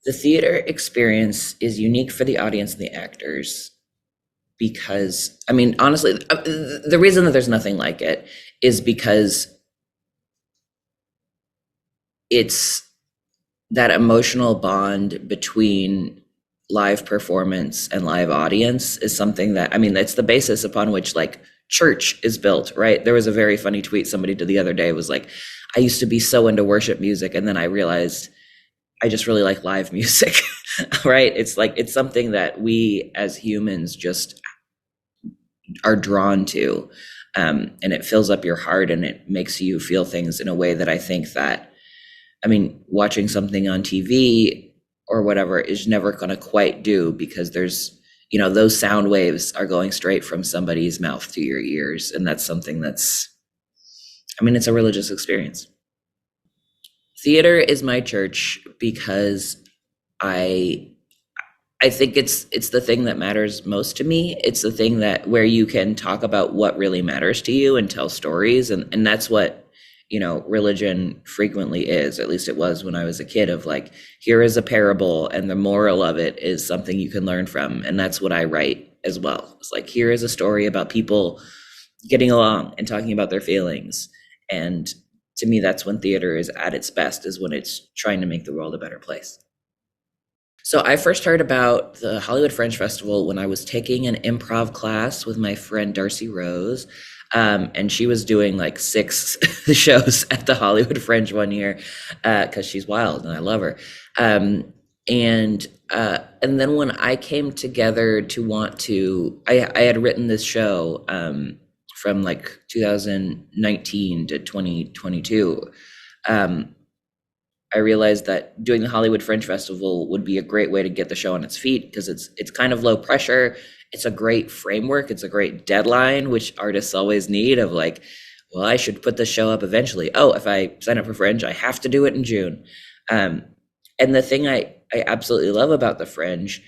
The theater experience is unique for the audience and the actors because, I mean, honestly, the reason that there's nothing like it is because it's that emotional bond between live performance and live audience is something that, I mean, that's the basis upon which like church is built, right? There was a very funny tweet somebody did the other day, was like, I used to be so into worship music, and then I realized I just really like live music, right? It's like, it's something that we as humans just are drawn to. And it fills up your heart and it makes you feel things in a way that I think that, I mean, watching something on TV or whatever is never going to quite do, because there's, you know, those sound waves are going straight from somebody's mouth to your ears. And that's something that's, I mean, it's a religious experience. Theater is my church because I think it's the thing that matters most to me. It's the thing that where you can talk about what really matters to you and tell stories. And that's what, you know, religion frequently is. At least it was when I was a kid, of like, here is a parable and the moral of it is something you can learn from. And that's what I write as well. It's like, here is a story about people getting along and talking about their feelings. And to me, that's when theater is at its best, is when it's trying to make the world a better place. So I first heard about the Hollywood Fringe Festival when I was taking an improv class with my friend Darcy Rose. And she was doing like 6 shows at the Hollywood Fringe one year, because she's wild and I love her. And then when I came together to want to, I had written this show from like 2019 to 2022. I realized that doing the Hollywood Fringe Festival would be a great way to get the show on its feet, because it's kind of low pressure. It's a great framework. It's a great deadline, which artists always need, of like, well, I should put the show up eventually. Oh, if I sign up for Fringe, I have to do it in June. And the thing I absolutely love about the Fringe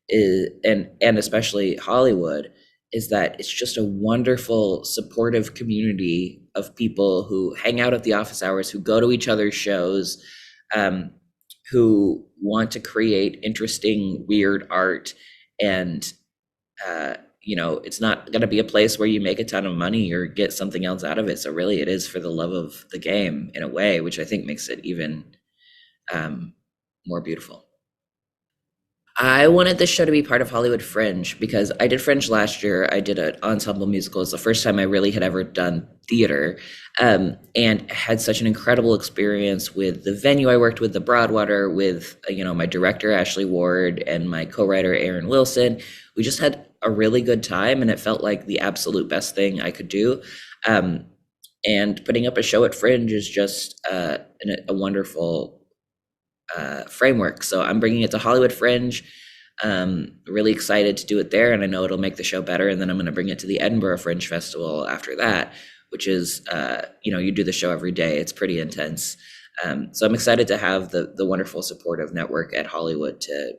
is, and especially Hollywood, is that it's just a wonderful, supportive community of people who hang out at the office hours, who go to each other's shows, who want to create interesting, weird art. And, you know, it's not going to be a place where you make a ton of money or get something else out of it. So really it is for the love of the game in a way, which I think makes it even more beautiful. I wanted this show to be part of Hollywood Fringe because I did Fringe last year. I did an ensemble musical. It's the first time I really had ever done theater, and had such an incredible experience with the venue I worked with, the Broadwater, with, you know, my director, Ashley Ward, and my co-writer, Aaron Wilson. We just had a really good time, and it felt like the absolute best thing I could do. And putting up a show at Fringe is just a wonderful framework. So I'm bringing it to Hollywood Fringe. Really excited to do it there, and I know it'll make the show better. And then I'm going to bring it to the Edinburgh Fringe Festival after that, which is, you know, you do the show every day. It's pretty intense. So I'm excited to have the wonderful supportive network at Hollywood to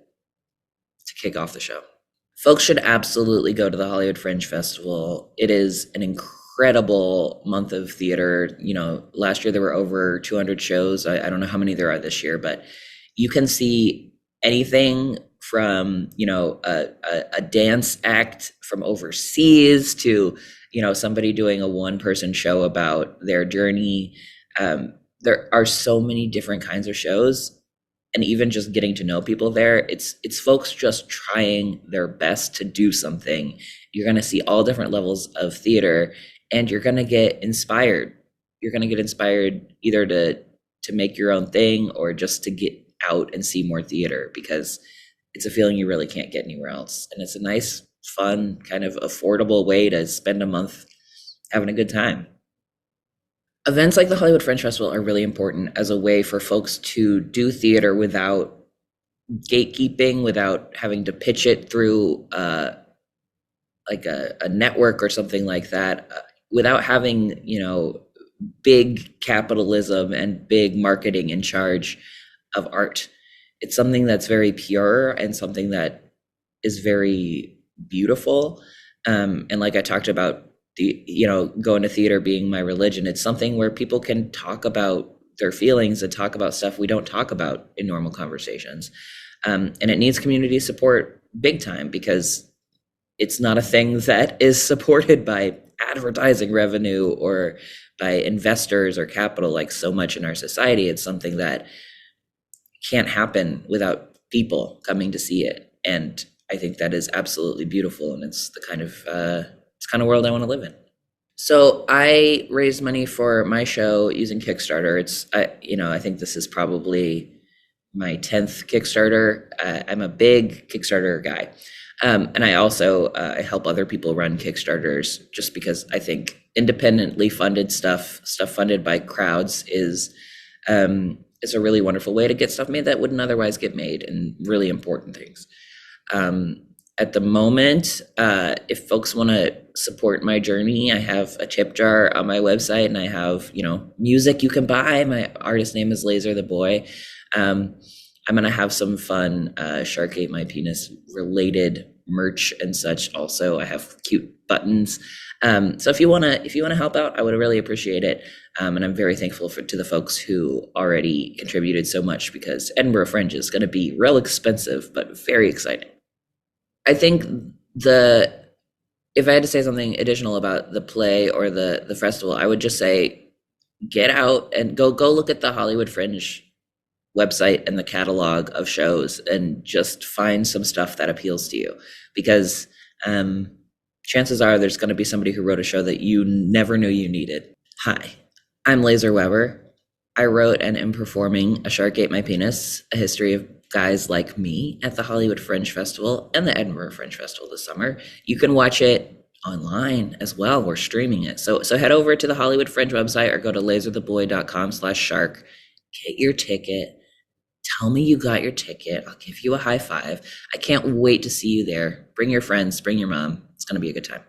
kick off the show. Folks should absolutely go to the Hollywood Fringe Festival. It is an incredible month of theater. You know, last year there were over 200 shows. I don't know how many there are this year, but you can see anything from, you know, a dance act from overseas to, you know, somebody doing a one-person show about their journey. There are so many different kinds of shows, and even just getting to know people there, it's folks just trying their best to do something. You're going to see all different levels of theater, and you're going to get inspired. You're going to get inspired either to make your own thing or just to get out and see more theater, because it's a feeling you really can't get anywhere else. And it's a nice, fun, kind of affordable way to spend a month having a good time. Events like the Hollywood Fringe Festival are really important as a way for folks to do theater without gatekeeping, without having to pitch it through like a network or something like that, without having, you know, big capitalism and big marketing in charge of art. It's something that's very pure and something that is very beautiful. And like I talked about, you know, going to theater being my religion, it's something where people can talk about their feelings and talk about stuff we don't talk about in normal conversations. And it needs community support big time, because it's not a thing that is supported by advertising revenue or by investors or capital like so much in our society. It's something that can't happen without people coming to see it. And I think that is absolutely beautiful. And it's the kind of world I want to live in. So I raised money for my show using Kickstarter. I think this is probably my 10th Kickstarter. I'm a big Kickstarter guy. And I also I help other people run Kickstarters, just because I think independently funded stuff funded by crowds is a really wonderful way to get stuff made that wouldn't otherwise get made, and really important things. At the moment, if folks want to support my journey, I have a tip jar on my website, and I have, music you can buy. My artist name is Laser the Boy. I'm going to have some fun Shark Ate My Penis related merch and such. Also, I have cute buttons. So if you want to help out, I would really appreciate it. And I'm very thankful to the folks who already contributed so much, because Edinburgh Fringe is going to be real expensive, but very exciting. I think if I had to say something additional about the play or the festival, I would just say, get out and go look at the Hollywood Fringe website and the catalog of shows, and just find some stuff that appeals to you, because chances are there's going to be somebody who wrote a show that you never knew you needed. Hi, I'm Laser Weber. I wrote and am performing A Shark Ate My Penis, a history of guys like me, at the Hollywood Fringe Festival and the Edinburgh Fringe Festival this summer. You can watch it online as well. We're streaming it. So head over to the Hollywood Fringe website, or go to lasertheboy.com/shark. Get your ticket. Tell me you got your ticket. I'll give you a high five. I can't wait to see you there. Bring your friends, bring your mom. It's going to be a good time.